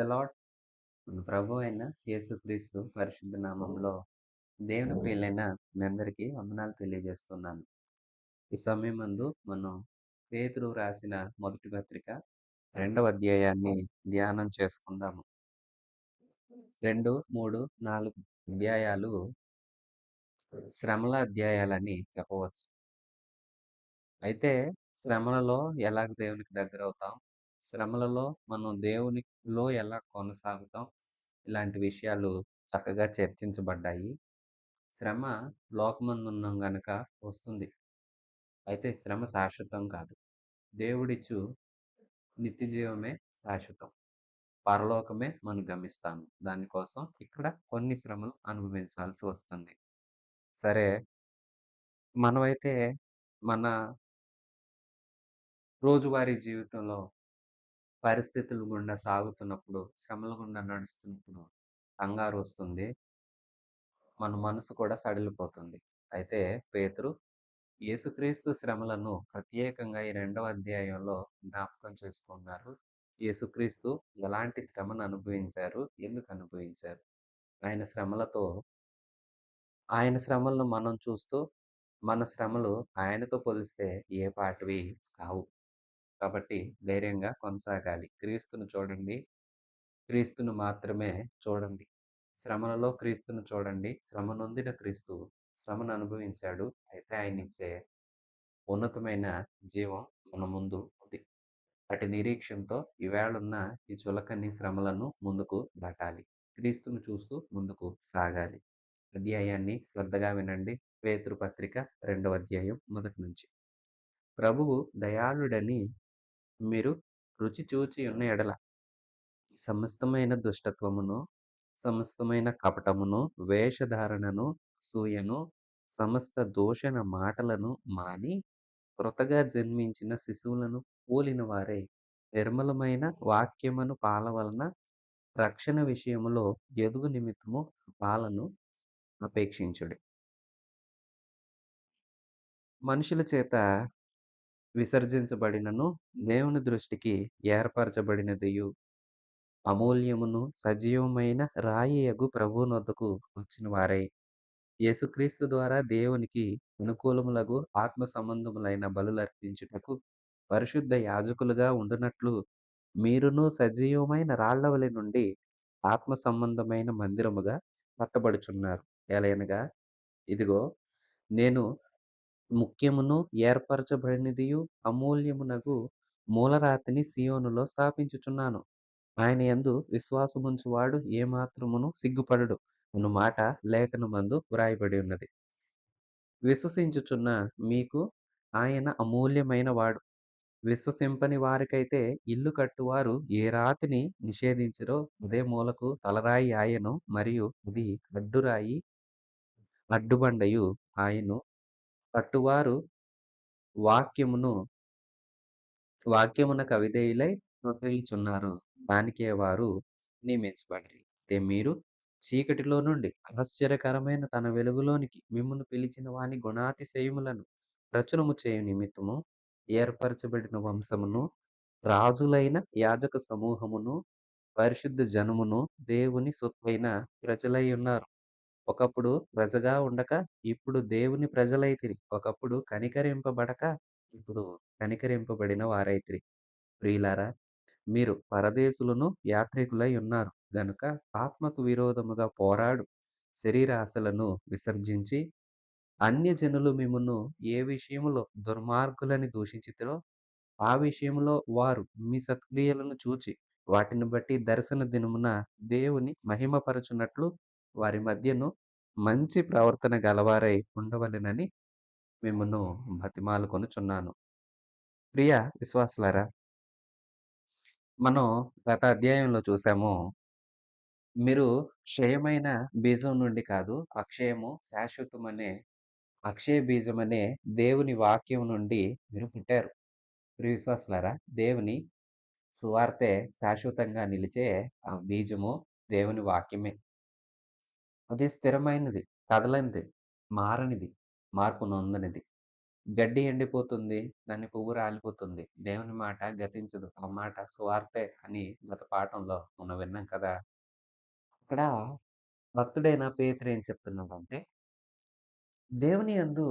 The lord. మన ప్రభు అయిన యేసుక్రీస్తు పరిశుద్ధ నామంలో దేవుని ప్రియులైన మీ అందరికీ వందనాలు తెలియజేస్తున్నాను. ఈ సమయమందు మనం పేతురు రాసిన మొదటి పత్రిక 2వ అధ్యాయాన్ని ధ్యానం చేసుకుందాము. 2, 3, 4 అధ్యాయాలు శ్రమల అధ్యాయాలని చెప్పవచ్చు. అయితే శ్రమలలో ఎలాగ దేవునికి దగ్గరవుతాం? శ్రమలలో మనం దేవునిలో ఎలా కొనసాగుతాం? ఇలాంటి విషయాలు చక్కగా చర్చించబడ్డాయి. శ్రమ లోకమందున్నాం గనక వస్తుంది. అయితే శ్రమ శాశ్వతం కాదు. దేవుడిచ్చు నిత్య జీవమే శాశ్వతం. పరలోకమే మనం గమ్యస్థానం. దానికోసం ఇక్కడ కొన్ని శ్రమలు అనుభవించాల్సి వస్తుంది. సరే, మనమైతే మన రోజువారీ జీవితంలో పరిస్థితుల గుండా సాగుతున్నప్పుడు, శ్రమల గుండా నడుస్తున్నప్పుడు కంగారొస్తుంది. మన మనసు కూడా సడిలిపోతుంది. అయితే పేతురు యేసుక్రీస్తు శ్రమలను ప్రత్యేకంగా ఈ 2వ అధ్యాయంలో జ్ఞాపకం చేస్తున్నారు. యేసుక్రీస్తు ఎలాంటి శ్రమను అనుభవించారు? ఎందుకు అనుభవించారు? ఆయన శ్రమలతో ఆయన శ్రమలను మనం చూస్తూ, మన శ్రమలు ఆయనతో పోలిస్తే ఏ పాటివి కావు. కాబట్టి ధైర్యంగా కొనసాగాలి. క్రీస్తును చూడండి. క్రీస్తును మాత్రమే చూడండి. శ్రమలలో క్రీస్తును చూడండి. శ్రమ నొందిన క్రీస్తు శ్రమను అనుభవించాడు. అయితే ఆయనిచ్చే ఉన్నతమైన జీవం మన ముందు ఉంది. అటు నిరీక్షణతో ఈవేళున్న ఈ చులకని శ్రమలను ముందుకు దాటాలి. క్రీస్తును చూస్తూ ముందుకు సాగాలి. అధ్యాయాన్ని శ్రద్ధగా వినండి. పేతురు పత్రిక 2వ అధ్యాయం మొదటి నుంచి. ప్రభువు దయాళుడని మీరు రుచి చూచి ఉన్న ఎడల సమస్తమైన దుష్టత్వమును, సమస్తమైన కపటమును, వేషధారణను, అసూయను, సమస్త దూషణ మాటలను మాని క్రొత్తగా జన్మించిన శిశువులను పోలిన వారై నిర్మలమైన వాక్యమును పాల వలన రక్షణ విషయములో ఎదుగు నిమిత్తము పాలను అపేక్షించుడి. మనుషుల చేత విసర్జించబడినను దేవుని దృష్టికి ఏర్పరచబడినదియు అమూల్యమును సజీవమైన రాయియగు ప్రభువునొద్దకు వచ్చిన వారై యేసుక్రీస్తు ద్వారా దేవునికి అనుకూలములగు ఆత్మ సంబంధములైన బలులర్పించుటకు పరిశుద్ధ యాజకులుగా ఉండునట్లు మీరును సజీవమైన రాళ్లవలె నుండి ఆత్మ సంబంధమైన మందిరముగా కట్టబడుచున్నారు. ఎలయనగా ఇదిగో నేను ముఖ్యమును ఏర్పరచబడినదియు అమూల్యమునగు మూలరాతిని సీయోనులో స్థాపించుచున్నాను. ఆయన యందు విశ్వాసముంచువాడు ఏమాత్రమును సిగ్గుపడడు అను మాట లేఖనమందు వ్రాయబడి ఉన్నది. విశ్వసించుచున్న మీకు ఆయన అమూల్యమైన వాడు. విశ్వసింపని వారికైతే ఇల్లు కట్టువారు ఏ రాతిని నిషేధించిరో అదే మూలకు తలరాయి ఆయను, మరియు అది అడ్డురాయి అడ్డుబండయు ఆయను. కట్టువారు వాక్యమును వాక్యమునకు అవిధేయులై తొట్రిల్లుచున్నారు. దానికే వారు నియమించబడిరి. అయితే మీరు చీకటిలో నుండి ఆశ్చర్యకరమైన తన వెలుగులోనికి మిమ్మును పిలిచిన వాని గుణాతిశయములను ప్రచురము చేయు నిమిత్తము ఏర్పరచబడిన వంశమును, రాజులైన యాజక సమూహమును, పరిశుద్ధ జనమును, దేవుని సొత్తైన ప్రజలై ఉన్నారు. ఒకప్పుడు ప్రజగా ఉండక ఇప్పుడు దేవుని ప్రజలైతిరి. ఒకప్పుడు కనికరింపబడక ఇప్పుడు కనికరింపబడిన వారైతిరి. ప్రియులారా, మీరు పరదేశులను యాత్రికులై ఉన్నారు గనుక ఆత్మకు విరోధముగా పోరాడు శరీరాశలను విసర్జించి అన్యజనులు మిమ్మును ఏ విషయములో దుర్మార్గులని దూషించితిరో ఆ విషయములో వారు మీ సత్క్రియలను చూచి వాటిని బట్టి దర్శన దినమున దేవుని మహిమపరచునట్లు వారి మధ్యను మంచి ప్రవర్తన గలవారై ఉండవలెనని మిమ్మును బతిమాలుకొనుచున్నాను. ప్రియ విశ్వాసులారా, మనం గత అధ్యాయంలో చూసాము. మీరు క్షయమైన బీజం నుండి కాదు, అక్షయ బీజం అనే దేవుని వాక్యం నుండి మీరు పుట్టారు. ప్రియ విశ్వాసులారా, దేవుని సువార్తే శాశ్వతంగా నిలిచే ఆ బీజము దేవుని వాక్యమే. అది స్థిరమైనది, కదలనిది, మారనిది, మార్పు నొందనిది. గడ్డి ఎండిపోతుంది. దాని పువ్వు రాలిపోతుంది. దేవుని మాట గతించదు. ఆ మాట సువార్తే అని గత పాఠంలో మనం విన్నాం కదా! ఇక్కడ భక్తుడైన పేతురు ఏం చెప్తున్నాడంటే, దేవుని యందు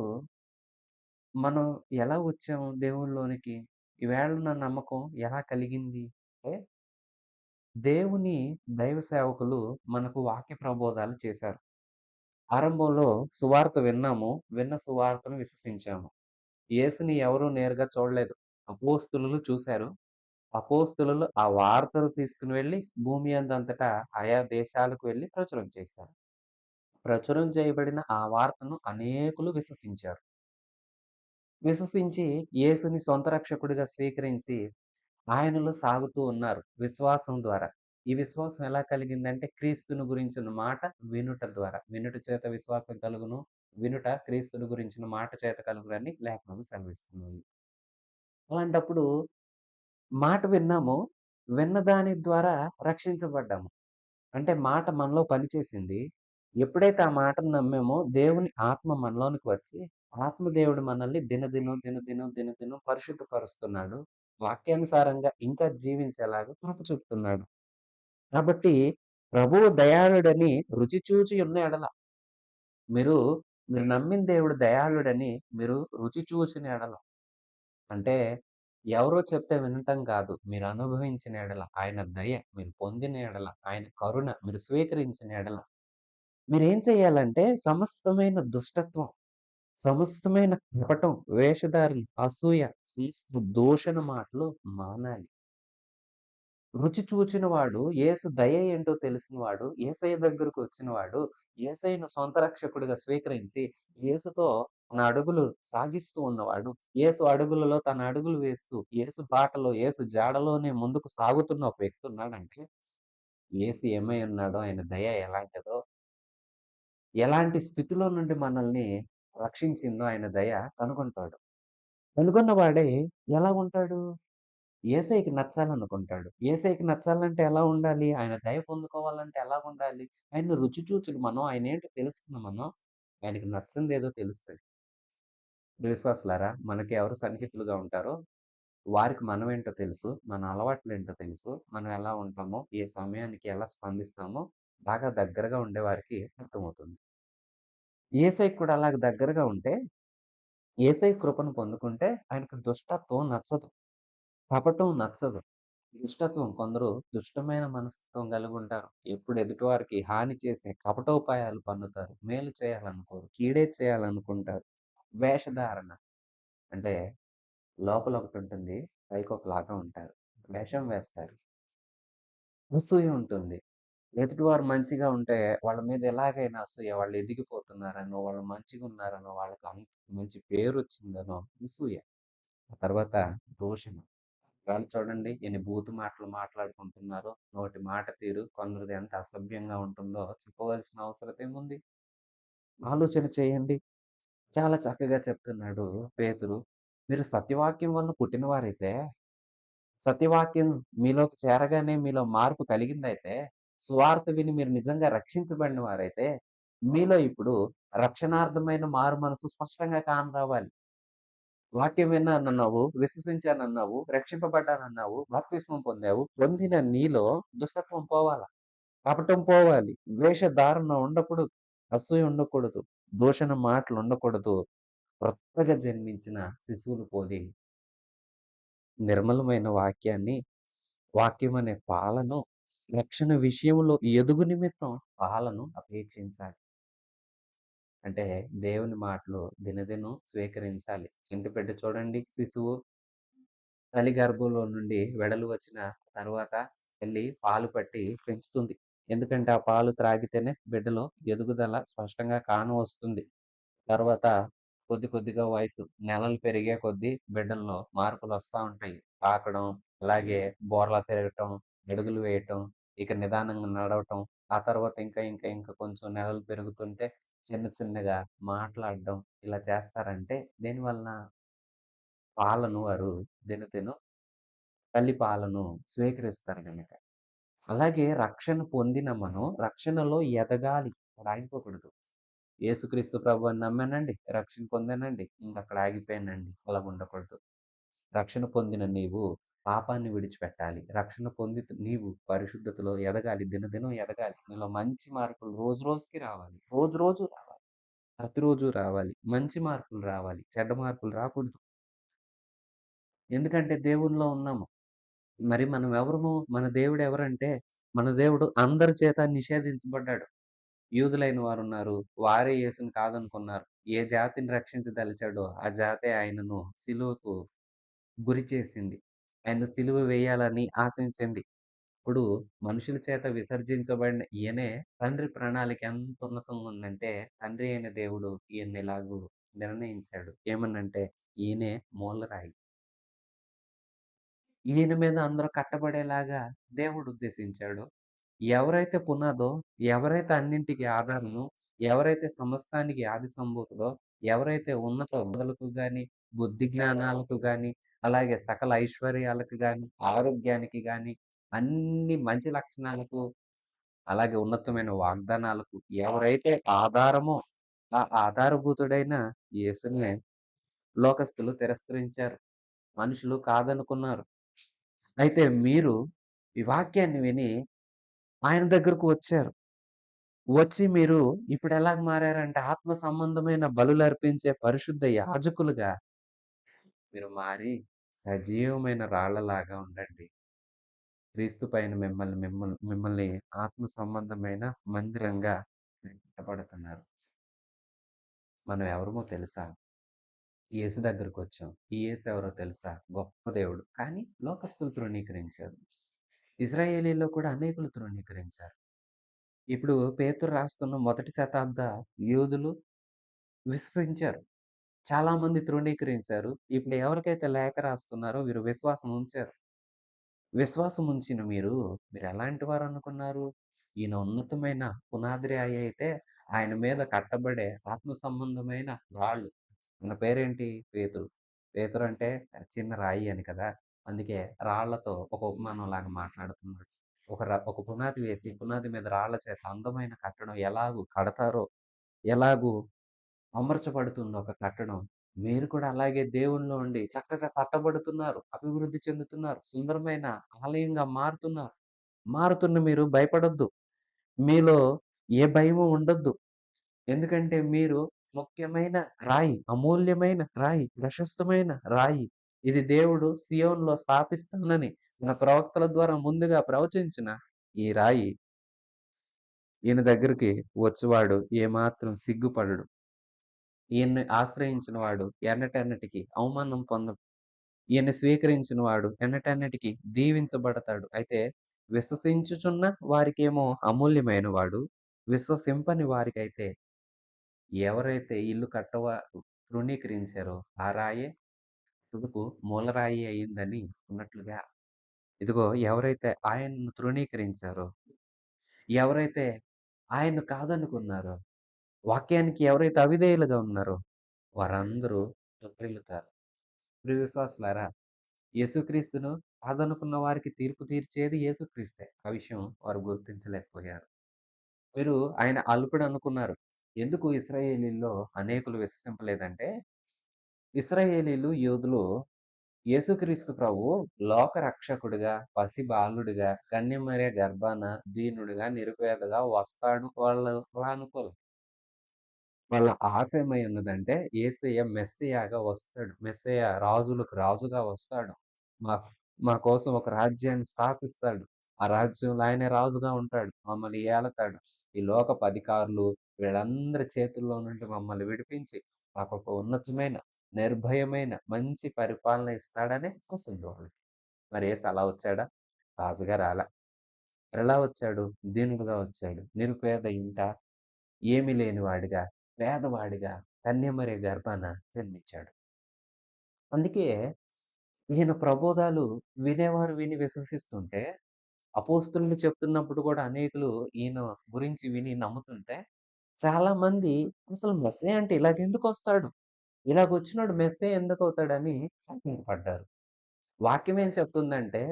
మనం ఎలా వచ్చాము దేవునిలోనికి? ఈవేళ నా నమ్మకం ఎలా కలిగింది? అంటే దేవుని దైవ సేవకులు మనకు వాక్య ప్రబోధాలు చేశారు. ఆరంభంలో సువార్త విన్నాము. విన్న సువార్తను విశ్వసించాము. యేసుని ఎవరు నేరుగా చూడలేదు. అపోస్తలులు చూసారు. అపోస్తలులు ఆ వార్తను తీసుకొని వెళ్లి భూమి అందంతటా ఆయా దేశాలకు వెళ్లి ప్రచురం చేశారు. ప్రచురం చేయబడిన ఆ వార్తను అనేకులు విశ్వసించారు. విశ్వసించి యేసుని సొంత రక్షకుడిగా స్వీకరించి ఆయనలో సాగుతూ ఉన్నారు విశ్వాసం ద్వారా. ఈ విశ్వాసం ఎలా కలిగిందంటే క్రీస్తుని గురించిన మాట వినుట ద్వారా. వినుట చేత విశ్వాసం కలుగును. వినుట క్రీస్తుని గురించిన మాట చేత కలుగునని లేఖనం సెలవిస్తుంది. అలాంటప్పుడు మాట విన్నాము. విన్న దాని ద్వారా రక్షించబడ్డాము. అంటే మాట మనలో పనిచేసింది. ఎప్పుడైతే ఆ మాటను నమ్మామో దేవుని ఆత్మ మనలోనికి వచ్చి, ఆత్మ దేవుడు మనల్ని దినదినం పరిశుద్ధపరుస్తున్నాడు. వాక్యానుసారంగా ఇంకా జీవించేలాగా కృప చూపుతున్నాడు. కాబట్టి ప్రభువు దయాళుడని రుచి చూచి ఉన్న ఎడల మీరు, మీరు నమ్మిన దేవుడు దయాళుడని మీరు రుచి చూచిన ఎడల అంటే ఎవరో చెప్తే వినటం కాదు. మీరు అనుభవించిన ఎడల, ఆయన దయ మీరు పొందిన ఎడల, ఆయన కరుణ మీరు స్వీకరించిన ఎడల, మీరేం చేయాలంటే సమస్తమైన దుష్టత్వం, సమస్తమైన కపటం, వేషధారలు, అసూయ, సమస్త దూషణ మాటలు మానాలి. రుచి చూచినవాడు, యేసు దయ ఏంటో తెలిసినవాడు, యేసయ్య దగ్గరకు వచ్చినవాడు, యేసయ్యను సొంత రక్షకుడిగా స్వీకరించి, యేసుతో తన అడుగులు సాగిస్తూ ఉన్నవాడు, యేసు అడుగులలో తన అడుగులు వేస్తూ, యేసు బాటలో, యేసు జాడలోనే ముందుకు సాగుతున్న ఒక వ్యక్తి ఉన్నాడంటే, యేసు ఏమై ఉన్నాడో, ఆయన దయ ఎలాంటిదో, ఎలాంటి స్థితిలో నుండి మనల్ని రక్షించిందో ఆయన దయ కనుగొంటాడు. కనుగొన్న వాడే ఎలా ఉంటాడు? యేసయ్యకి నచ్చాలనుకుంటాడు. యేసయ్యకి నచ్చాలంటే ఎలా ఉండాలి? ఆయన దయ పొందుకోవాలంటే ఎలాగుండాలి? ఆయన్ని రుచి చూచుడు మనం ఆయనేంటో తెలుసుకున్న మనం, ఆయనకి నచ్చిందేదో తెలుస్తది. విశ్వాసులారా, మనకి ఎవరు సన్నిహితులుగా ఉంటారో, వారికి మనమేంటో తెలుసు. మన అలవాట్లేంటో తెలుసు. మనం ఎలా ఉంటామో, ఏ సమయానికి ఎలా స్పందిస్తామో, బాగా దగ్గరగా ఉండేవారికి అర్థమవుతుంది. యేసయ్యకి కూడా అలాగ దగ్గరగా ఉంటే, యేసయ్య కృపను పొందుకుంటే, ఆయనకు దుష్టత్వం నచ్చదు. కపటం నచ్చదు. దుష్టత్వం కొందరు దుష్టమైన మనస్తత్వం కలిగుంటారు. ఎప్పుడు ఎదుటివారికి హాని చేసే కపటోపాయాలు పన్నుతారు. మేలు చేయాలనుకోరు. కీడే చేయాలనుకుంటారు. వేషధారణ అంటే లోపల ఒకటుంటుంది. పైకొకలాగా ఉంటారు. వేషం వేస్తారు. అసూయ ఉంటుంది. ఎదుటివారు మంచిగా ఉంటే వాళ్ళ మీద ఎలాగైనా అసూయ. వాళ్ళు ఎదిగిపోతున్నారనో, వాళ్ళు మంచిగున్నారనో, వాళ్ళకి మంచి పేరొచ్చిందనో అసూయ. ఆ తర్వాత దూషణ. వాళ్ళు చూడండి ఎన్ని బూతు మాటలు మాట్లాడుకుంటున్నారో, నోటి మాట తీరు కొందరిది ఎంత అసభ్యంగా ఉంటుందో చెప్పవలసిన అవసరం ఏముంది? ఆలోచన చేయండి. చాలా చక్కగా చెప్తున్నాడు పేతురు. మీరు సత్యవాక్యం వలన పుట్టినవారైతే, సత్యవాక్యం మీలోకి చేరగానే మీలో మార్పు కలిగిందైతే, సువార్త విని మీరు నిజంగా రక్షించబడిన వారైతే, మీలో ఇప్పుడు రక్షణార్థమైన మారు మనసు స్పష్టంగా కానరావాలి. వాక్యం విన్నానన్నావు, విశ్వసించానన్నావు, రక్షింపబడ్డానన్నావు, బాప్తిస్మం పొందావు. పొందిన నీలో దుష్టత్వం పోవాల. కపటం పోవాలి. వేషధారణ ఉండకూడదు. అసూయ ఉండకూడదు. దూషణ మాటలు ఉండకూడదు. క్రొత్తగా జన్మించిన శిశువులు పోలి నిర్మలమైన వాక్యాన్ని, వాక్యం అనే పాలను, రక్షణ విషయంలో ఎదుగు నిమిత్తం పాలను అపేక్షించాలి. అంటే దేవుని మాటలు దినదినం స్వీకరించాలి. చింటిబిడ్డ చూడండి శిశువు తల్లి గర్భంలో నుండి వెడలు వచ్చిన తర్వాత తల్లి పాలు పట్టి పెంచుతుంది. ఎందుకంటే ఆ పాలు త్రాగితేనే బిడ్డలో ఎదుగుదల స్పష్టంగా కానవస్తుంది. తర్వాత కొద్ది కొద్దిగా వయసు నెలలు పెరిగే కొద్దీ బిడ్డల్లో మార్పులొస్తా ఉంటాయి. తాకడం, అలాగే బోర్లా తిరగటం, అడుగులు వేయటం, ఇక నిదానంగా నడవటం. ఆ తర్వాత ఇంకా కొంచెం నెలలు పెరుగుతుంటే చిన్న చిన్నగా మాట్లాడడం ఇలా చేస్తారంటే దేనివలన? పాలను వారు దినదినం తల్లి పాలను స్వీకరిస్తారు గనక. అలాగే రక్షణ పొందిన మనం రక్షణలో ఎదగాలి. అక్కడ ఆగిపోకూడదు. యేసుక్రీస్తు ప్రభువుని నమ్మానండి, రక్షణ పొందానండి, ఇంకక్కడ ఆగిపోయానండి. అలాగుండకూడదు. రక్షణ పొందిన నీవు పాపాన్ని విడిచిపెట్టాలి. రక్షణ నీవు పరిశుద్ధతలో ఎదగాలి. దినదినం ఎదగాలి. నీలో మంచి మార్పులు రోజు రోజుకి రావాలి. రోజు రోజు రావాలి. ప్రతిరోజు రావాలి. మంచి మార్పులు రావాలి. చెడ్డ మార్పులు రాకూడదు. ఎందుకంటే దేవునిలో ఉన్నాము. మరి మనం ఎవరము? మన దేవుడు ఎవరంటే, మన దేవుడు అందరి చేత నిషేధించబడ్డాడు. యూదులైన వారున్నారు. వారే యేసుని కాదనుకున్నారు. ఏ జాతిని రక్షించదలిచాడో ఆ జాతే ఆయనను సిలువకు గురి చేసింది. ఆయన్ను సిలువ వేయాలని ఆశించింది. ఇప్పుడు మనుషుల చేత విసర్జించబడిన ఈయనే తండ్రి ప్రణాళిక ఎంత ఉన్నతంగా ఉందంటే, తండ్రి అయిన దేవుడు ఈయన్ని ఇలాగు నిర్ణయించాడు. ఏమనంటే, ఈయనే మూలరాయి. ఈయన మీద అందరూ కట్టబడేలాగా దేవుడు ఉద్దేశించాడు. ఎవరైతే పునాదో, ఎవరైతే అన్నింటికి ఆధారమో, ఎవరైతే సమస్తానికి ఆది సంభూతుడో, ఎవరైతే ఉన్నత మొదలుకు గాని, బుద్ధి జ్ఞానాలకు గాని, అలాగే సకల ఐశ్వర్యాలకు గాని, ఆరోగ్యానికి గాని, అన్ని మంచి లక్షణాలకు, అలాగే ఉన్నతమైన వాగ్దానాలకు ఎవరైతే ఆధారమో, ఆ ఆధారభూతుడైన యేసునే లోకస్తులు తిరస్కరించారు. మనుషులు కాదనుకున్నారు. అయితే మీరు ఈ వాక్యాన్ని విని ఆయన దగ్గరకు వచ్చారు. వచ్చి మీరు ఇప్పుడెలాగ మారారంటే ఆత్మ సంబంధమైన బలులర్పించే పరిశుద్ధ యాజకులుగా మీరు మారి సజీవమైన రాళ్ళలాగా ఉండండి. క్రీస్తు పైన మిమ్మల్ని ఆత్మ సంబంధమైన మందిరంగా కట్టబడుతున్నారు. మనం ఎవరమో తెలుసా? యేసు దగ్గరకొచ్చాం. ఈ యేసు ఎవరో తెలుసా? గొప్ప దేవుడు. కానీ లోకస్తులు తృణీకరించారు. ఇశ్రాయేలీయుల్లో కూడా అనేకులు తృణీకరించారు. ఇప్పుడు పేతురు రాస్తున్న మొదటి శతాబ్ద యూదులు విశ్వసించారు. చాలా మంది తృణీకరించారు. ఇప్పుడు ఎవరికైతే లేఖ రాస్తున్నారో వీరు విశ్వాసం ఉంచారు. విశ్వాసం ఉంచిన మీరెలాంటి వారనుకున్నారు? ఈయన ఉన్నతమైన పునాది రాయి అయితే, ఆయన మీద కట్టబడే ఆత్మ సంబంధమైన రాళ్ళు. మన పేరేంటి? పేతురు. పేతురు అంటే చిన్న రాయి అని కదా! అందుకే రాళ్ళతో ఒక ఉపమానంలాగా మాట్లాడుతున్నాడు. ఒక పునాది వేసి, పునాది మీద రాళ్ళ చేత అందమైన కట్టడం ఎలాగు కడతారో, ఎలాగు అమర్చబడుతుందో ఒక కట్టడం. మీరు కూడా అలాగే దేవునిలో ఉండి చక్కగా కట్టబడుతున్నారు. అభివృద్ధి చెందుతున్నారు. సుందరమైన ఆలయంగా మారుతున్నారు. మారుతున్న మీరు భయపడొద్దు. మీలో ఏ భయము ఉండొద్దు. ఎందుకంటే మీరు ముఖ్యమైన రాయి, అమూల్యమైన రాయి, ప్రశస్తమైన రాయి. ఇది దేవుడు సియోనులో స్థాపిస్తానని మన ప్రవక్తల ద్వారా ముందుగా ప్రవచించిన ఈ రాయి, ఈయన దగ్గరికి వచ్చువాడు ఏమాత్రం సిగ్గుపడడు. ఈయన్ని ఆశ్రయించిన వాడు ఎన్నటెన్నటికి అవమానం పొందడు. ఈయన్ని స్వీకరించిన వాడు ఎన్నటెన్నటికి దీవించబడతాడు. అయితే విశ్వసించుచున్న వారికేమో అమూల్యమైన వాడు, విశ్వసింపని వారికైతే ఎవరైతే ఇల్లు తృణీకరించారో ఆ రాయే తుదకు మూలరాయి అయిందని ఉన్నట్లుగా, ఇదిగో ఎవరైతే ఆయనను తృణీకరించారో, ఎవరైతే ఆయన్ను కాదనుకున్నారో, వాక్యానికి ఎవరైతే అవిధేయులుగా ఉన్నారో వారందరూ తొట్టిల్లుతారు. ప్రియ విశ్వాసులారా, యేసుక్రీస్తును కాదనుకున్న వారికి తీర్పు తీర్చేది యేసుక్రీస్తే. ఆ విషయం వారు గుర్తించలేకపోయారు. మీరు ఆయన అల్పుడు అనుకున్నారు. ఎందుకు ఇశ్రాయేలీయుల్లో అనేకులు విశ్వసింపలేదంటే, ఇశ్రాయేలీయులు, యూదులు యేసుక్రీస్తు ప్రభువు లోక రక్షకుడిగా, పసి బాలుడిగా, కన్యమరియా గర్భాన దీనుడిగా, నిరుపేదగా వస్తాడు వాళ్ళు అనుకోలే. వాళ్ళ ఆశ ఏమై ఉన్నదంటే యేసయ్య మెస్సియాగా వస్తాడు. మెస్సియ రాజులకు రాజుగా వస్తాడు. మా మా కోసం ఒక రాజ్యాన్ని స్థాపిస్తాడు. ఆ రాజ్యంలో ఆయనే రాజుగా ఉంటాడు. మమ్మల్ని ఏలతాడు. ఈ లోకపు అధికారులు వీళ్ళందరి చేతుల్లో నుండి మమ్మల్ని విడిపించి మాకొక ఉన్నతమైన, నిర్భయమైన, మంచి పరిపాలన ఇస్తాడని ఆశుంది వాళ్ళకి. మరి యేసు అలా వచ్చాడా? రాజుగా రాలా. ఎలా వచ్చాడు? దీనుడుగా వచ్చాడు. నిరుపేద ఇంట ఏమీ లేనివాడిగా, పేదవాడిగా కన్యమరి గర్భాన జన్మించాడు. అందుకే ఈయన ప్రబోధాలు వినేవారు విని విశ్వసిస్తుంటే, అపోస్తలులు చెప్తున్నప్పుడు కూడా అనేకులు ఈయన గురించి విని నమ్ముతుంటే, చాలా మంది అసలు మెస్సీయ అంటే ఇలాగెందుకొస్తాడు? ఇలాగొచ్చినోడు మెస్సీయ ఎందుకవుతాడని పడ్డారు. వాక్యం ఏం చెప్తుందంటే,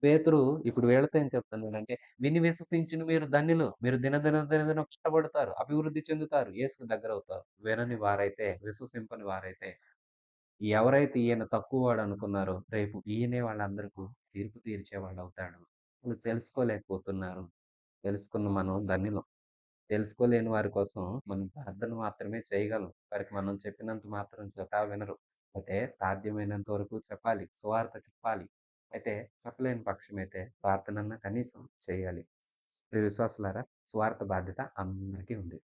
పేతురు ఇప్పుడు వీళ్ళతో ఏం చెప్తున్నాడంటే, "విని విశ్వసించిన మీరు ధన్యులు. మీరు దినదినం కష్టపడతారు, అభివృద్ధి చెందుతారు, యేసుకు దగ్గరవుతారు. వినని వారైతే, విశ్వసింపని వారైతే, ఎవరైతే ఈయన తక్కువవాడనుకున్నారో, రేపు ఈయనే వాళ్ళందరకు తీర్పు తీర్చేవాడవుతాడు. వాళ్ళు తెలుసుకోలేకపోతున్నారు. తెలుసుకున్న మనం ధన్యులం. తెలుసుకోలేని వారి కోసం మనం ప్రార్థన మాత్రమే చేయగలం. వారికి మనం చెప్పినంత మాత్రం చేత వినరు. అయితే సాధ్యమైనంత వరకు చెప్పాలి. సువార్త చెప్పాలి. అయితే చెప్పలేని పక్షమైతే ప్రార్థనన్నా కనీసం చేయాలి. ప్రియ విశ్వాసులారా, సువార్త బాధ్యత అందరికీ ఉంది.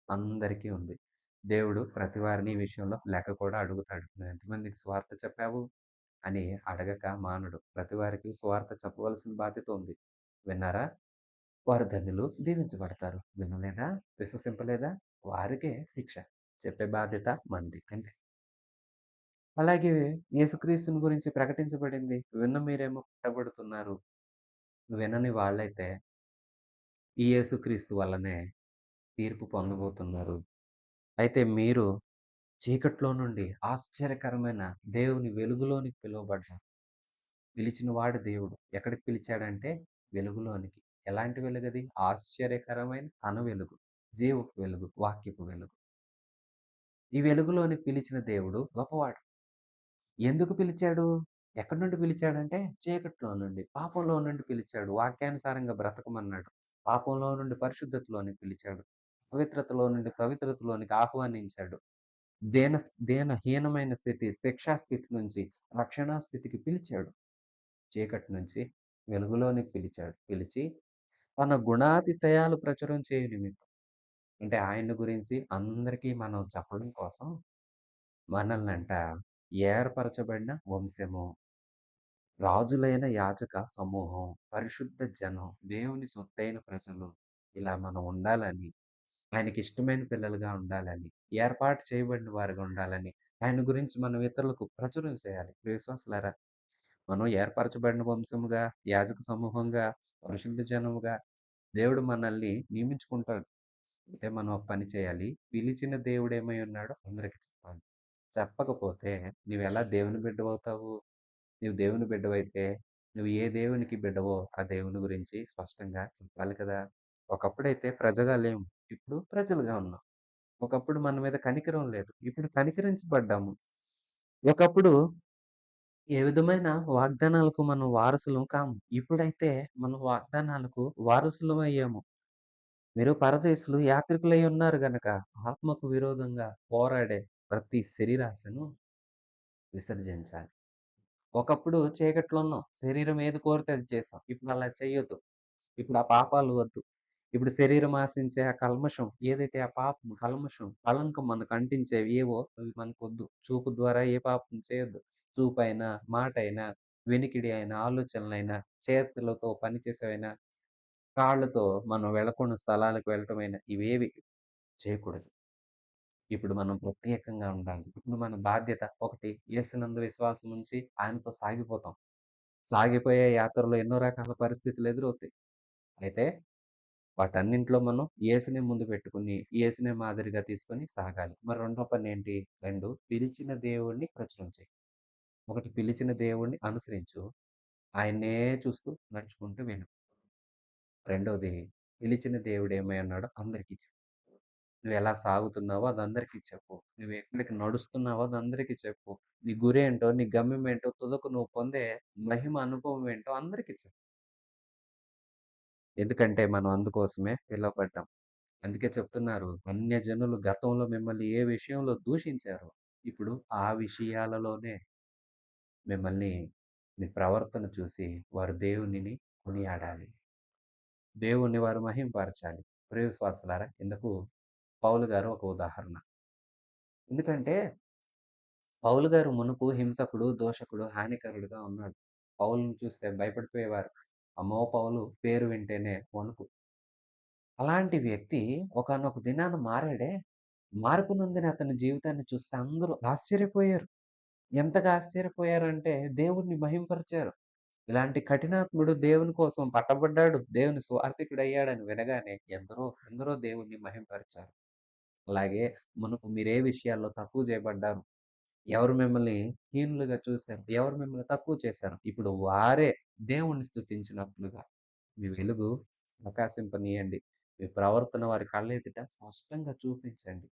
అందరికీ ఉంది. దేవుడు ప్రతి వారిని ఈ విషయంలో లెక్క కూడా అడుగుతాడు. "నువ్వు ఎంతమందికి సువార్త చెప్పావు?" అని అడగక మానడు. ప్రతి వారికి సువార్త చెప్పవలసిన బాధ్యత ఉంది. విన్నారా? వారు ధన్యులు, దీవించబడతారు. వినలేదా? విశ్వసింపలేదా? వారికే శిక్ష. చెప్పే బాధ్యత మనది. అంతే. అలాగే యేసుక్రీస్తుని గురించి ప్రకటించబడింది. విన్న మీరేమో పట్టబడుతున్నారు. వినని వాళ్ళైతే ఈ యేసుక్రీస్తు వల్లనే తీర్పు పొందబోతున్నారు. అయితే మీరు చీకట్లో నుండి ఆశ్చర్యకరమైన దేవుని వెలుగులోనికి పిలువబడ్డారు. పిలిచిన వాడు దేవుడు. ఎక్కడికి పిలిచాడంటే వెలుగులోనికి. ఎలాంటి వెలుగది? ఆశ్చర్యకరమైన తన వెలుగు. జీవపు వెలుగు, వాక్యపు వెలుగు. ఈ వెలుగులోనికి పిలిచిన దేవుడు గొప్పవాడు. ఎందుకు పిలిచాడు? ఎక్కడి నుండి పిలిచాడంటే చీకట్లో నుండి, పాపంలో నుండి పిలిచాడు. వాక్యానుసారంగా బ్రతకమన్నాడు. పాపంలో నుండి పరిశుద్ధతలోనికి పిలిచాడు. పవిత్రతలో నుండి పవిత్రతలోనికి ఆహ్వానించాడు. దీనహీనమైన స్థితి, శిక్షా స్థితి నుంచి రక్షణా స్థితికి పిలిచాడు. చీకటి నుంచి వెలుగులోనికి పిలిచాడు. పిలిచి తన గుణాతిశయాలు ప్రచురం చేయు నిమిత్తం, అంటే ఆయన గురించి అందరికీ మనం చెప్పడం కోసం మనల్నంట ఏర్పరచబడిన వంశము, రాజులైన యాజక సమూహం, పరిశుద్ధ జనం, దేవుని సొత్తైన ప్రజలు, ఇలా మనం ఉండాలని, ఆయనకిష్టమైన పిల్లలుగా ఉండాలని, ఏర్పాటు చేయబడిన వారుగా ఉండాలని, ఆయన గురించి మనం ఇతరులకు ప్రచురం చేయాలి. ప్రియ విశ్వాసులారా, మనం ఏర్పరచబడిన వంశముగా, యాజక సమూహంగా, పరిశుద్ధ జనముగా దేవుడు మనల్ని నియమించుకుంటాడు. అయితే మనం ఒక పని చేయాలి. పిలిచిన దేవుడేమై ఉన్నాడో అందరికి చెప్పాలి. చెప్పకపోతే నువ్వెలా దేవుని బిడ్డవవుతావు? నీవు దేవుని బిడ్డవైతే, నువ్వు ఏ దేవునికి బిడ్డవో ఆ దేవుని గురించి స్పష్టంగా చెప్పాలి కదా! ఒకప్పుడైతే ప్రజగా లేము. ఇప్పుడు ప్రజలుగా ఉన్నాం. ఒకప్పుడు మన మీద కనికరం లేదు. ఇప్పుడు కనికరించబడ్డాము. ఒకప్పుడు ఏ విధమైన వాగ్దానాలకు మనం వారసులం కాము. ఇప్పుడైతే మనం వాగ్దానాలకు వారసులమయ్యాము. మీరు పరదేశులు యాత్రికులై ఉన్నారు గనక ఆత్మకు విరోధంగా పోరాడే ప్రతి శరీరాశను విసర్జించాలి. ఒకప్పుడు చీకట్లో ఉన్నాం. శరీరం ఏది కోరితే అది చేసాం. ఇప్పుడు అలా చేయొద్దు. ఇప్పుడు ఆ పాపాలు వద్దు. ఇప్పుడు శరీరం ఆశించే ఆ కల్మషం ఏదైతే ఆ పాపం, కల్మషం, కళంకం మనకు అంటించేవి ఏవో అవి మనకొద్దు. చూపు ద్వారా ఏ పాపం చేయొద్దు. చూపైనా, మాటైనా, వెనికిడి అయినా, ఆలోచనలైనా, చేతులతో పని చేసేవైనా, కాళ్ళతో మనం వెళ్ళకూడని స్థలాలకు వెళ్ళటమైనా ఇవేవి చేయకూడదు. ఇప్పుడు మనం ప్రత్యేకంగా ఉండాలి. ఇప్పుడు మన బాధ్యత ఒకటి, యేసునందు విశ్వాసం ఉంచి ఆయనతో సాగిపోతాం. సాగిపోయే యాత్రలో ఎన్నో రకాల పరిస్థితులు ఎదురవుతాయి. అయితే వాటన్నింట్లో మనం యేసునే ముందు పెట్టుకొని, యేసునే మాదిరిగా తీసుకొని సాగాలి. మరి రెండో పనేంటి? 2 పిలిచిన దేవుడిని ప్రచురం చెయి. ఒకటి పిలిచిన దేవుడిని అనుసరించు. ఆయన్నే చూస్తూ నడుచుకుంటూ వెళ్ళు. రెండోది పిలిచిన దేవుడు ఏమై ఉన్నాడో అందరికీ చెప్పు. నువ్వెలా సాగుతున్నావో అదందరికీ చెప్పు. నువ్వెక్కడికి నడుస్తున్నావో అదందరికీ చెప్పు. నీ గురేంటో, నీ గమ్యమేంటో, తుదకు నువ్వు పొందే మహిమ అనుభవం ఏంటో అందరికీ చెప్పు. ఎందుకంటే మనం అందుకోసమే పిలువబడ్డాం. అందుకే చెప్తున్నారు, అన్యజనులు గతంలో మిమ్మల్ని ఏ విషయంలో దూషించారో, ఇప్పుడు ఆ విషయాలలోనే మిమ్మల్ని మీ ప్రవర్తన చూసి వారు దేవునిని కొనియాడాలి. దేవుణ్ణి వారు మహింపరచాలి. ప్రియ విశ్వాసులారా, ఇందుకు పౌలు గారు ఒక ఉదాహరణ. ఎందుకంటే పౌలు గారు మునుపు హింసకుడు, దోషకుడు, హానికరుడుగా ఉన్నాడు. పౌలుని చూస్తే భయపడిపోయేవారు. అమ్మో! పౌలు పేరు వింటేనే వణుకు. అలాంటి వ్యక్తి ఒకానొక దినాన మారాడే. మార్పు నొందిన అతని జీవితాన్ని చూస్తే అందరూ ఆశ్చర్యపోయారు. ఎంతగా ఆశ్చర్యపోయారంటే దేవుణ్ణి మహింపరిచారు. ఇలాంటి కఠినాత్ముడు దేవుని కోసం పట్టబడ్డాడు. దేవుని సువార్థికుడయ్యాడని వినగానే ఎందరో, ఎందరో దేవుణ్ణి మహింపరిచారు. అలాగే మునుపు మీరే విషయాల్లో తక్కువ చేయబడ్డారు. ఎవరు మిమ్మల్ని హీనులుగా చూసారు? ఎవరు మిమ్మల్ని తక్కువ చేశారు? ఇప్పుడు వారే దేవుణ్ణి స్తుతించినట్లుగా మీ వెలుగు ప్రకాశింపనీయండి. మీ ప్రవర్తన వారి కళ్ళెదుట స్పష్టంగా చూపించండి.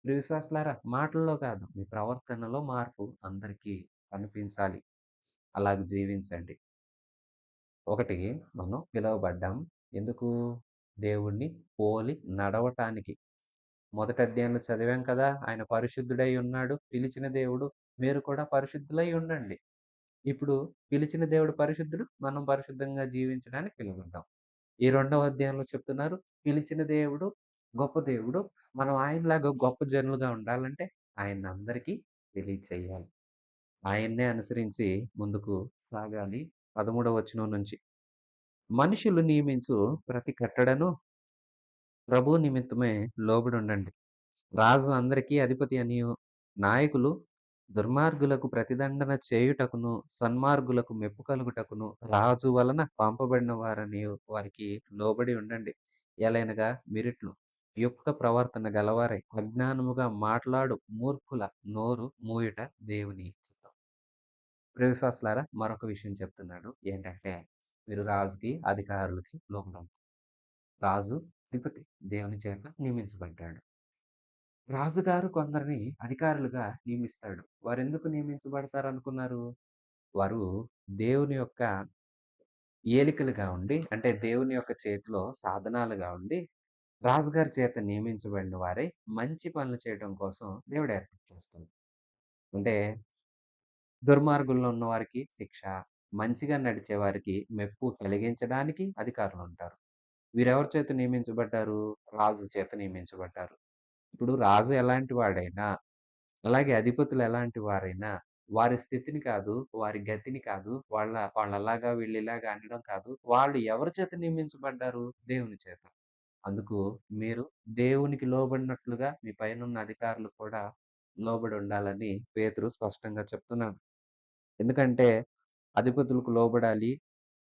ప్రియ విశ్వాసులారా, మాటల్లో కాదు, మీ ప్రవర్తనలో మార్పు అందరికీ కనిపించాలి. అలాగ జీవించండి. ఒకటి, మనం పిలువబడ్డాం. ఎందుకు? దేవుణ్ణి పోలి నడవటానికి. మొదటి అధ్యాయంలో చదివాం కదా! ఆయన పరిశుద్ధుడై ఉన్నాడు. పిలిచిన దేవుడు, మీరు కూడా పరిశుద్ధులై ఉండండి. ఇప్పుడు పిలిచిన దేవుడు పరిశుద్ధుడు. మనం పరిశుద్ధంగా జీవించడానికి పిలువబడ్డాం. ఈ రెండవ అధ్యాయంలో చెప్తున్నారు, పిలిచిన దేవుడు గొప్ప దేవుడు. మనం ఆయనలాగా గొప్ప జనులుగా ఉండాలంటే ఆయన్నందరికీ తెలియచేయాలి. ఆయన్నే అనుసరించి ముందుకు సాగాలి. 13వ వచనం నుంచి. మనుషులు నియమించు ప్రతి కట్టడను ప్రభువు నిమిత్తమే లోబడుండండి. రాజు అందరికీ అధిపతి అనియు, నాయకులు దుర్మార్గులకు ప్రతిదండన చేయుటకును, సన్మార్గులకు మెప్పు కలుగుటకును, రాజు వలన పంపబడిన వారనియు వారికి లోబడి ఉండండి. ఎలైనగా మీరిట్లు యుక్త ప్రవర్తన గలవారై, అజ్ఞానముగా మాట్లాడు మూర్ఖుల నోరు మూయుట దేవుని చిత్తం. ప్రియ విశ్వాసులారా, మరొక విషయం చెప్తున్నాడు. ఏంటంటే, మీరు రాజుకి, అధికారులకి లోబడాలి. రాజు అధిపతి దేవుని చేత నియమించబడ్డాడు. రాజుగారు కొందరిని అధికారులుగా నియమిస్తాడు. వారెందుకు నియమించబడతారనుకున్నారు? వారు దేవుని యొక్క ఏలికలుగా ఉండి, అంటే దేవుని యొక్క చేతిలో సాధనాలుగా ఉండి, రాజుగారి చేత నియమించబడిన వారై మంచి పనులు చేయడం కోసం దేవుడు ఏర్పాటు చేస్తాడు. అంటే దుర్మార్గుల్లో ఉన్న వారికి శిక్ష, మంచిగా నడిచే వారికి మెప్పు కలిగించడానికి అధికారులుంటారు. వీరెవరి చేత నియమించబడ్డారు? రాజు చేత నియమించబడ్డారు. ఇప్పుడు రాజు ఎలాంటి వాడైనా, అలాగే అధిపతులు ఎలాంటి వారైనా, వారి స్థితిని కాదు, వారి గతిని కాదు, వాళ్ళలాగా వీళ్ళిలాగా అనడం కాదు. వాళ్ళు ఎవరి చేత నియమించబడ్డారు? దేవుని చేత. అందుకు మీరు దేవునికి లోబడినట్లుగా మీ పైనున్న అధికారులు కూడా లోబడి ఉండాలని పేతురు స్పష్టంగా చెప్తున్నాడు. ఎందుకంటే అధిపతులకు లోబడాలి,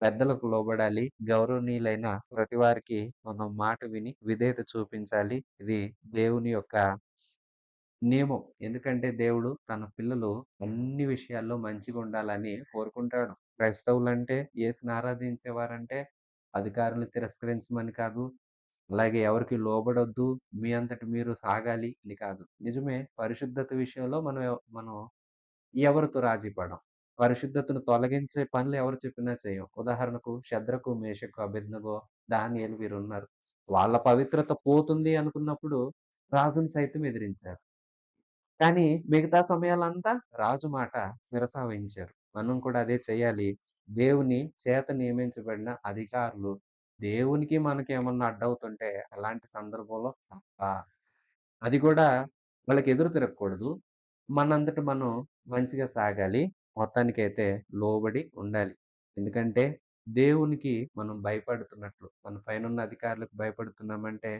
పెద్దలకు లోబడాలి, గౌరవనీయులైన ప్రతి వారికి మనం మాట విని విధేయత చూపించాలి. ఇది దేవుని యొక్క నియమం. ఎందుకంటే దేవుడు తన పిల్లలు అన్ని విషయాల్లో మంచిగుండాలని కోరుకుంటాడు. క్రైస్తవులంటే, యేసుని ఆరాధించేవారంటే అధికారులు తిరస్కరించమని కాదు. అలాగే ఎవరికీ లోబడొద్దు, మీ అంతట మీరు సాగాలి అని కాదు. నిజమే, పరిశుద్ధత విషయంలో మనం ఎవరితో రాజీ పడం. పరిశుద్ధతను తొలగించే పనులు ఎవరు చెప్పినా చేయం. ఉదాహరణకు షద్రకు, మేషకు, అబేద్నెగో, దానియేలు వీరున్నారు. వాళ్ళ పవిత్రత పోతుంది అనుకున్నప్పుడు రాజుని సైతం ఎదిరించారు. కానీ మిగతా సమయాలంతా రాజు మాట శిరస వహించారు. మనం కూడా అదే చేయాలి. దేవుని చేత నియమించబడిన అధికారులు దేవునికి మనకేమన్నా అడ్డవుతుంటే అలాంటి సందర్భంలో తప్ప అది కూడా వాళ్ళకి ఎదురు తిరగకూడదు. మనంతట మనం మంచిగా సాగాలి. మొత్తానికైతే లోబడి ఉండాలి. ఎందుకంటే దేవునికి మనం భయపడుతున్నట్లు, మన పైనున్న అధికారులకు భయపడుతున్నామంటే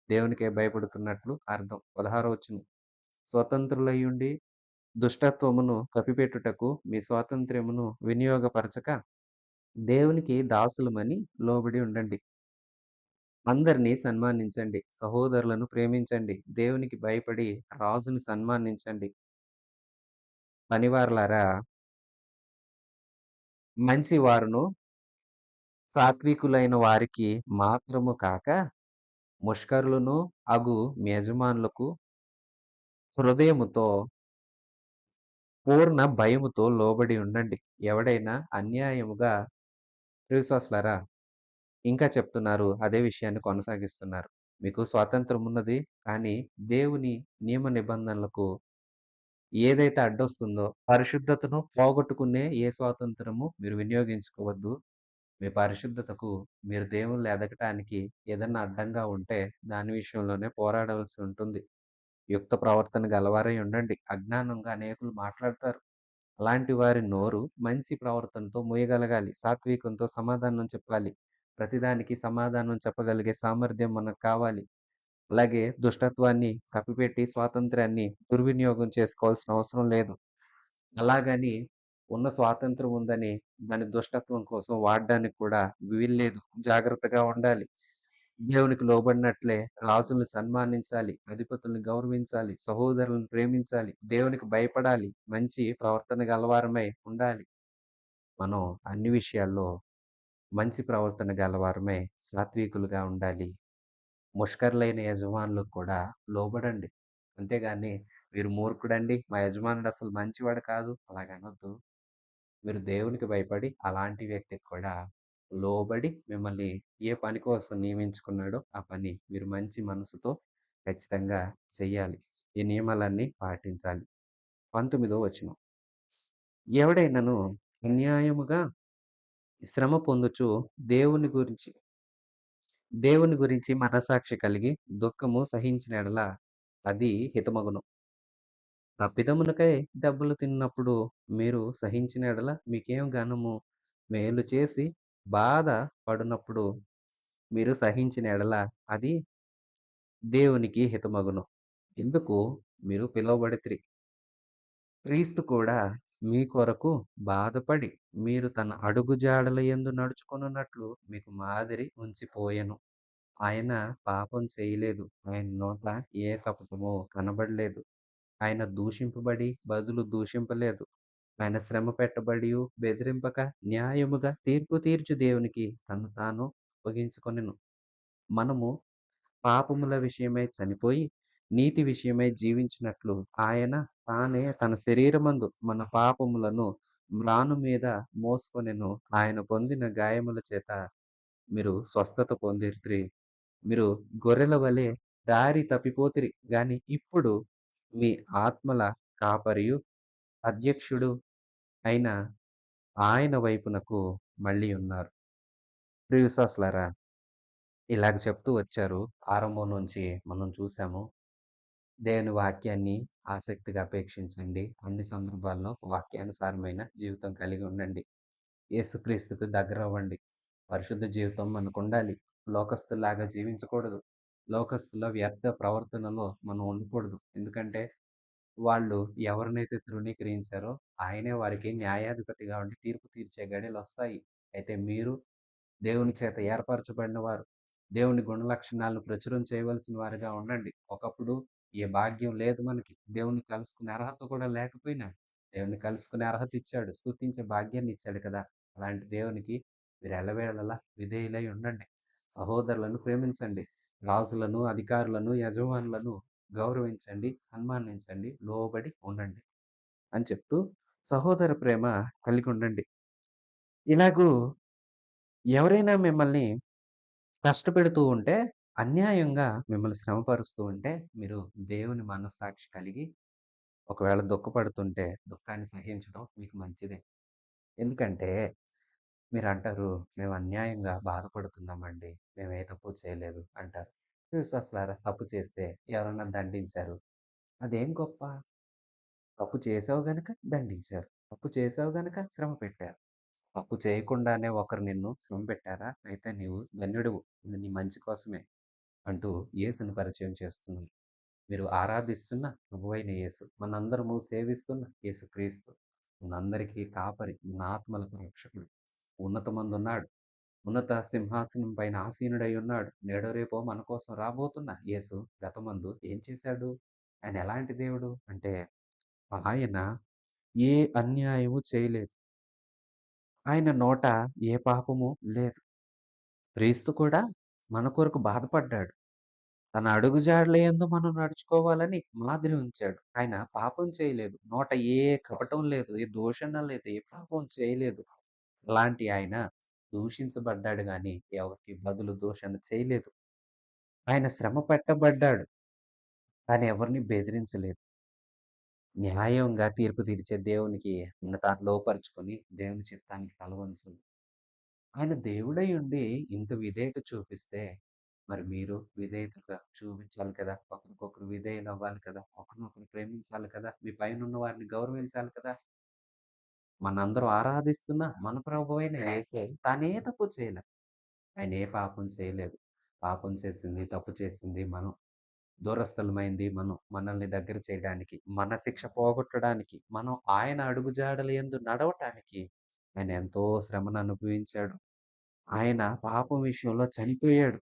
దేవునికే భయపడుతున్నట్లు అర్థం. 16వ వచనం. స్వతంత్రులయ్యుండి దుష్టత్వమును కప్పిపెట్టుటకు మీ స్వాతంత్ర్యమును వినియోగపరచక దేవునికి దాసులమని లోబడి ఉండండి. అందరిని సన్మానించండి. సహోదరులను ప్రేమించండి. దేవునికి భయపడి రాజుని సన్మానించండి. పనివారలారా, మంచి వారును సాత్వికులైన వారికి మాత్రము కాక ముష్కరులను అగు మీ యజమానులకు హృదయముతో పూర్ణ భయముతో లోబడి ఉండండి. ఎవడైనా అన్యాయముగా ప్రియవిశ్వాసులారా, ఇంకా చెప్తున్నారు. అదే విషయాన్ని కొనసాగిస్తున్నారు. మీకు స్వాతంత్రం ఉన్నది. కానీ దేవుని నియమ నిబంధనలకు ఏదైతే అడ్డొస్తుందో, పరిశుద్ధతను పోగొట్టుకునే ఏ స్వాతంత్రము మీరు వినియోగించుకోవద్దు. మీ పరిశుద్ధతకు మీరు దేవుళ్ళు ఎదగటానికి ఏదన్నా అడ్డంగా ఉంటే, దాని విషయంలోనే పోరాడవలసి ఉంటుంది. యుక్త ప్రవర్తన గలవారై ఉండండి. అజ్ఞానంగా అనేకులు మాట్లాడతారు. అలాంటి వారి నోరు మంచి ప్రవర్తనతో మూయగలగాలి. సాత్వికంతో సమాధానం చెప్పాలి. ప్రతిదానికి సమాధానం చెప్పగలిగే సామర్థ్యం మనకు కావాలి. అలాగే దుష్టత్వాన్ని కప్పిపెట్టి స్వాతంత్ర్యాన్ని దుర్వినియోగం చేసుకోవాల్సిన అవసరం లేదు. అలాగని ఉన్న స్వాతంత్రం ఉందని దాన్ని దుష్టత్వం కోసం వాడడానికి కూడా వీల్లేదు. జాగ్రత్తగా ఉండాలి. దేవునికి లోబడినట్లే రాజుల్ని సన్మానించాలి, అధిపతుల్ని గౌరవించాలి, సహోదరులను ప్రేమించాలి, దేవునికి భయపడాలి, మంచి ప్రవర్తన గలవారమై ఉండాలి. మనం అన్ని విషయాల్లో మంచి ప్రవర్తన గలవారమై సాత్వికులుగా ఉండాలి. ముష్కరులైన యజమానులకు కూడా లోబడండి. అంతేగాని వీరు మూర్ఖుడండి, మా యజమానుడు అసలు మంచివాడు కాదు అలాగనొద్దు. మీరు దేవునికి భయపడి అలాంటి వ్యక్తికి కూడా లోబడి మిమ్మల్ని ఏ పని కోసం నియమించుకున్నాడో ఆ పని మీరు మంచి మనసుతో ఖచ్చితంగా చెయ్యాలి. ఈ నియమాలన్నీ పాటించాలి. 19వ వచనం. ఎవడైనను అన్యాయముగా శ్రమ పొందుచు దేవుని గురించి దేవుని గురించి మనస్సాక్షి కలిగి దుఃఖము సహించిన ఎడల అది హితమగును. తప్పిదములకై దెబ్బలు తిన్నప్పుడు మీరు సహించిన ఎడల మీకేం ఘనము? మేలు చేసి బాధ పడునప్పుడు మీరు సహించిన ఎడల అది దేవునికి హితమగును. ఇందుకు మీరు పిలువబడితిరి. క్రీస్తు కూడా మీ కొరకు బాధపడి మీరు తన అడుగుజాడల యందు నడుచుకొనున్నట్లు మీకు మాదిరి ఉంచిపోయెను. ఆయన పాపం చేయలేదు. ఆయన నోట ఏ కపటము కనబడలేదు. ఆయన దూషింపబడి బదులు దూషింపలేదు. ఆయన శ్రమ పెట్టబడియు బెదిరింపక న్యాయముగా తీర్పు తీర్చు దేవునికి తను తాను అప్పగించుకొనెను. మనము పాపముల విషయమై చనిపోయి నీతి విషయమై జీవించినట్లు ఆయన తానే తన శరీరమందు మన పాపములను మ్రాను మీద మోసుకొనెను. ఆయన పొందిన గాయముల చేత మీరు స్వస్థత పొందిరి. మీరు గొర్రెల వలె దారి తప్పిపోతిరి గాని ఇప్పుడు మీ ఆత్మల కాపరియు అధ్యక్షుడు అయిన ఆయన వైపునకు మళ్ళీ ఉన్నారు. ప్రియ విశ్వాసులారా, ఇలాగ చెప్తూ వచ్చారు. ఆరంభం నుంచి మనం చూసాము. దేవుని వాక్యాన్ని ఆసక్తిగా అపేక్షించండి. అన్ని సందర్భాల్లో వాక్యానుసారమైన జీవితం కలిగి ఉండండి. యేసుక్రీస్తుకు దగ్గరవ్వండి. పరిశుద్ధ జీవితం మనకుండాలి. లోకస్తుల్లాగా జీవించకూడదు. లోకస్తుల వ్యర్థ ప్రవర్తనలో మనం ఉండకూడదు. ఎందుకంటే వాళ్ళు ఎవరినైతే తృణీకరించారో ఆయనే వారికి న్యాయాధిపతిగా ఉండి తీర్పు తీర్చే గడియలొస్తాయి. అయితే మీరు దేవుని చేత ఏర్పరచబడిన వారు. దేవుని గుణలక్షణాలను ప్రచురం చేయవలసిన వారుగా ఉండండి. ఒకప్పుడు ఏ భాగ్యం లేదు మనకి. దేవుణ్ణి కలుసుకునే అర్హత కూడా లేకపోయినా, దేవుణ్ణి కలుసుకునే అర్హత ఇచ్చాడు. స్తుతించే భాగ్యాన్ని ఇచ్చాడు కదా! అలాంటి దేవునికి మీరు ఎల్లవేళలా విధేయులై ఉండండి. సహోదరులను ప్రేమించండి. రాజులను, అధికారులను, యజమానులను గౌరవించండి, సన్మానించండి, లోబడి ఉండండి అని చెప్తూ సహోదర ప్రేమ కలిగి ఉండండి. ఇలాగూ ఎవరైనా మిమ్మల్ని కష్టపెడుతూ ఉంటే, అన్యాయంగా మిమ్మల్ని శ్రమపరుస్తూ ఉంటే, మీరు దేవుని మనస్సాక్షి కలిగి ఒకవేళ దుఃఖపడుతుంటే, దుఃఖాన్ని సహించడం మీకు మంచిదే. ఎందుకంటే మీరంటారు, "మేము అన్యాయంగా బాధపడుతున్నామండి. మేము ఏ తప్పు చేయలేదు" అంటారు. విశ్వాసులారా, తప్పు చేస్తే ఎవరన్నా దండించారు. అదేం గొప్ప? తప్పు చేసావు గనక దండించారు. తప్పు చేసావు గనక శ్రమ పెట్టారు. తప్పు చేయకుండానే ఒకరు నిన్ను శ్రమ పెట్టారా? అయితే నీవు ధన్యుడివు. ఇది నీ మంచి కోసమే. అంటూ యేసుని పరిచయం చేస్తున్నాను. మీరు ఆరాధిస్తున్న ప్రభువైన యేసు. మనందరము సేవిస్తున్న యేసుక్రీస్తు. మనందరికీ కాపరి, మన ఆత్మలకు రక్షకుడు. ఉన్నతమందున్నాడు. ఉన్నత సింహాసనం పైన ఆసీనుడై ఉన్నాడు. నేడో రేపో మన కోసం రాబోతున్న యేసు గతమందు ఏం చేశాడు? ఆయన ఎలాంటి దేవుడు? అంటే ఆయన ఏ అన్యాయము చేయలేదు. ఆయన నోట ఏ పాపము లేదు. క్రీస్తు కూడా మన కొరకు బాధపడ్డాడు. తన అడుగుజాడల యందు మనం నడుచుకోవాలని మాదిరి ఉంచాడు. ఆయన పాపం చేయలేదు. నోట ఏ కపటం లేదు. ఏ దూషణ లేదు. ఏ పాపం చేయలేదు. అలాంటి ఆయన దూషించబడ్డాడు గాని, ఎవరికి బదులు దూషణ చేయలేదు. ఆయన శ్రమ పెట్టబడ్డాడు. కానీ ఎవరిని బెదిరించలేదు. న్యాయంగా తీర్పు తీర్చే దేవునికి తనను తాను లోపరుచుకొని దేవుని చిత్తానికి తలవంచు. ఆయన దేవుడై ఉండి ఇంత విధేయత చూపిస్తే, మరి మీరు విధేయతగా చూపించాలి కదా! ఒకరికొకరు విధేయులవ్వాలి కదా! ఒకరినొకరు ప్రేమించాలి కదా! మీ పైనున్న వారిని గౌరవించాలి కదా! మనందరం ఆరాధిస్తున్న మన ప్రభువైన యేసే తానే తప్పు చేయలే. ఆయన ఏ పాపం చేయలేదు. పాపం చేసింది, తప్పు చేసింది మనం. దూరస్థులమైంది మనం. మనల్ని దగ్గర చేయడానికి, మన శిక్ష పోగొట్టడానికి, మనం ఆయన అడుగుజాడల యందు నడవటానికి ఆయన ఎంతో శ్రమను అనుభవించాడు. ఆయన పాపం విషయంలో చనిపోయాడు.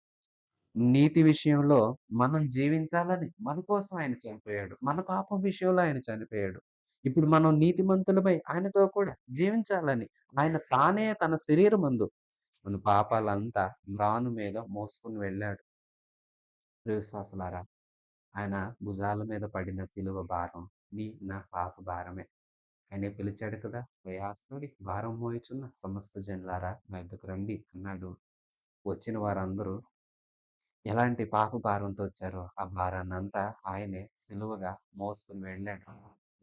నీతి విషయంలో మనం జీవించాలని మన కోసం ఆయన చనిపోయాడు. మన పాపం విషయంలో ఆయన చనిపోయాడు. ఇప్పుడు మనం నీతిమంతులమై ఆయనతో కూడా జీవించాలని ఆయన తానే తన శరీరమందు మన పాపాలంతా మ్రాను మీద మోసుకొని వెళ్ళాడు. ప్రియ విశ్వాసులారా, ఆయన భుజాల మీద పడిన సిలువ భారం నా పాప భారమే. ఆయనే పిలిచాడు కదా! ప్రయాసపడి భారం మోయుచున్న సమస్త జనులారా నా యొద్దకు రండి అన్నాడు. వచ్చిన వారందరూ ఎలాంటి పాప భారంతో వచ్చారో ఆ భారాన్నంతా ఆయనే సులువుగా మోసుకొని వెళ్ళాడు.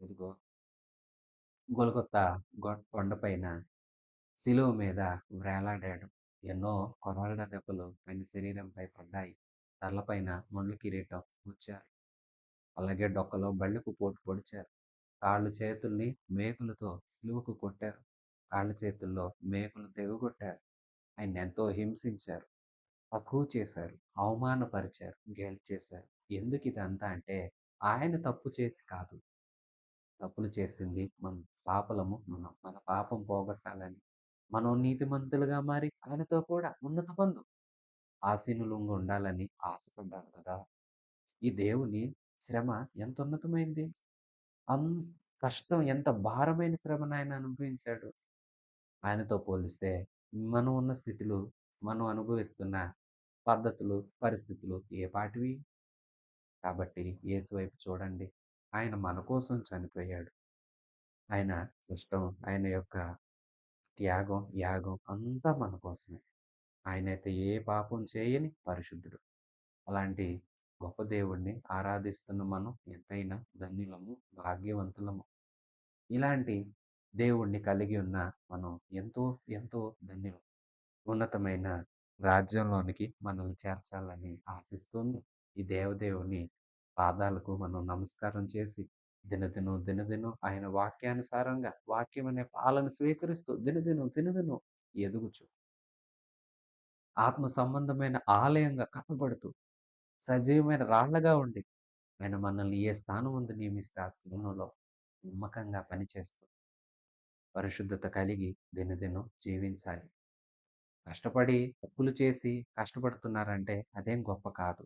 ఇదిగో గొల్గొతా కొండపైన శిలువ మీద వ్రేలాడాడు. ఎన్నో కొరడా దెబ్బలు ఆయన శరీరంపై పడ్డాయి. తలపైన ముళ్ళ కిరీటం గుచ్చారు. అలాగే డొక్కలో బల్లెపు పోటు పొడిచారు. కాళ్ళు చేతుల్ని మేకులతో సిలువకు కొట్టారు. కాళ్ళ చేతుల్లో మేకులు తెగగొట్టారు. ఆయన్నెంతో హింసించారు. తక్కువ చేశారు. అవమానపరిచారు. గేలి చేశారు. ఎందుకిదంతా అంటే, ఆయన తప్పు చేసి కాదు. తప్పులు చేసింది మనం. పాపలము మనం. మన పాపం పోగొట్టాలని. మనం నీతిమంతులుగా మారి ఆయనతో కూడా ఉన్నతమందు ఆసీనులంగా ఉండాలని ఆశపడ్డారు కదా! ఈ దేవుని శ్రమ ఎంత ఉన్నతమైంది. అన్ కష్టం ఎంత భారమైన శ్రమను ఆయన అనుభవించాడు. ఆయనతో పోలిస్తే మనం ఉన్న స్థితిలో, మనం అనుభవిస్తున్న పద్ధతులు, పరిస్థితులు ఏ పాటివి? కాబట్టి యేసు వైపు చూడండి. ఆయన మన కోసం చనిపోయాడు. ఆయన కష్టం, ఆయన యొక్క త్యాగం, యాగం అంతా మన కోసమే. ఆయనైతే ఏ పాపం చేయని పరిశుద్ధుడు. అలాంటి గొప్ప దేవుడిని ఆరాధిస్తున్న మనం ఎంతైనా ధన్యులము, భాగ్యవంతులము. ఇలాంటి దేవుడిని కలిగి ఉన్న మనం ఎంతో, ఎంతో ధన్యులం. ఉన్నతమైన రాజ్యంలోనికి మనల్ని చేర్చాలని ఆశిస్తుంది. ఈ దేవదేవుని పాదాలకు మనం నమస్కారం చేసి దినదినం దినదినం ఆయన వాక్యానుసారంగా వాక్యం అనే పాలను స్వీకరిస్తూ దినదినం ఎదుగుచు ఆత్మ సంబంధమైన ఆలయంగా కట్టబడుతూ సజీవమైన రాళ్లగా ఉండి ఆయన మనల్ని ఏ స్థానం ముందు నియమిస్తే ఆ స్థానంలో నమ్మకంగా పనిచేస్తూ పరిశుద్ధత కలిగి దినదినం జీవించాలి. కష్టపడి తప్పులు చేసి కష్టపడుతున్నారంటే అదేం గొప్ప కాదు.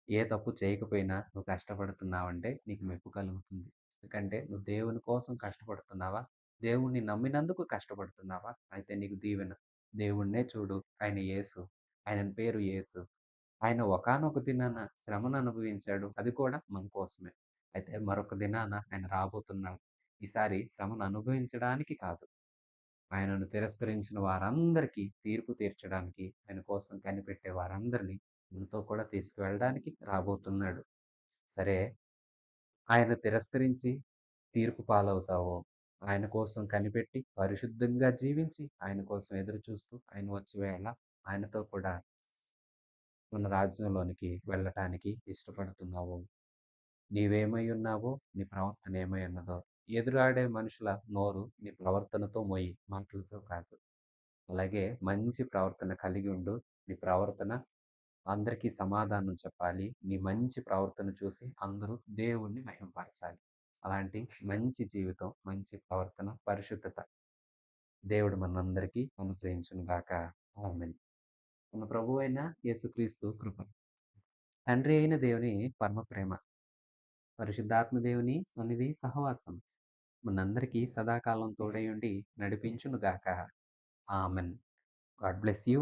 ఏ తప్పు చేయకపోయినా నువ్వు కష్టపడుతున్నావంటే నీకు మెప్పు కలుగుతుంది. ఎందుకంటే నువ్వు దేవుని కోసం కష్టపడుతున్నావా? దేవుణ్ణి నమ్మినందుకు కష్టపడుతున్నావా? అయితే నీకు దీవెన. దేవుడినే చూడు. ఆయన యేసు. ఆయన పేరు యేసు. ఆయన ఒకానొక దినాన శ్రమను అనుభవించాడు. అది కూడా మన కోసమే. అయితే మరొక దినాన ఆయన రాబోతున్నాడు. ఈసారి శ్రమను అనుభవించడానికి కాదు. ఆయనను తిరస్కరించిన వారందరికీ తీర్పు తీర్చడానికి, ఆయన కోసం కనిపెట్టే వారందరినీ మనతో కూడా తీసుకువెళ్ళడానికి రాబోతున్నాడు. సరే, ఆయన తిరస్కరించి తీర్పు పాలవుతావో, ఆయన కోసం కనిపెట్టి పరిశుద్ధంగా జీవించి, ఆయన కోసం ఎదురు చూస్తూ ఆయన వచ్చే వేళ ఆయనతో కూడా మన రాజ్యంలోనికి వెళ్ళటానికి ఇష్టపడుతున్నావో, నీవేమై ఉన్నావో, నీ ప్రవర్తన ఏమై ఉన్నదో, ఎదురాడే మనుషుల నోరు నీ ప్రవర్తనతో మొయ్యి, మాటలతో కాదు. అలాగే మంచి ప్రవర్తన కలిగి ఉండు. నీ ప్రవర్తన అందరికీ సమాధానం చెప్పాలి. నీ మంచి ప్రవర్తన చూసి అందరూ దేవుణ్ణి మహిమపరచాలి. అలాంటి మంచి జీవితం, మంచి ప్రవర్తన, పరిశుద్ధత దేవుడు మనందరికీ అనుగ్రహించును గాక. ఆమేన్. మన ప్రభువైన యేసుక్రీస్తు కృప, తండ్రి అయిన దేవుని పరమ ప్రేమ, పరిశుద్ధాత్మ దేవుని సన్నిధి సహవాసం మనందరికీ సదాకాలం తోడై ఉండి నడిపించును గాక. ఆమేన్. God bless you.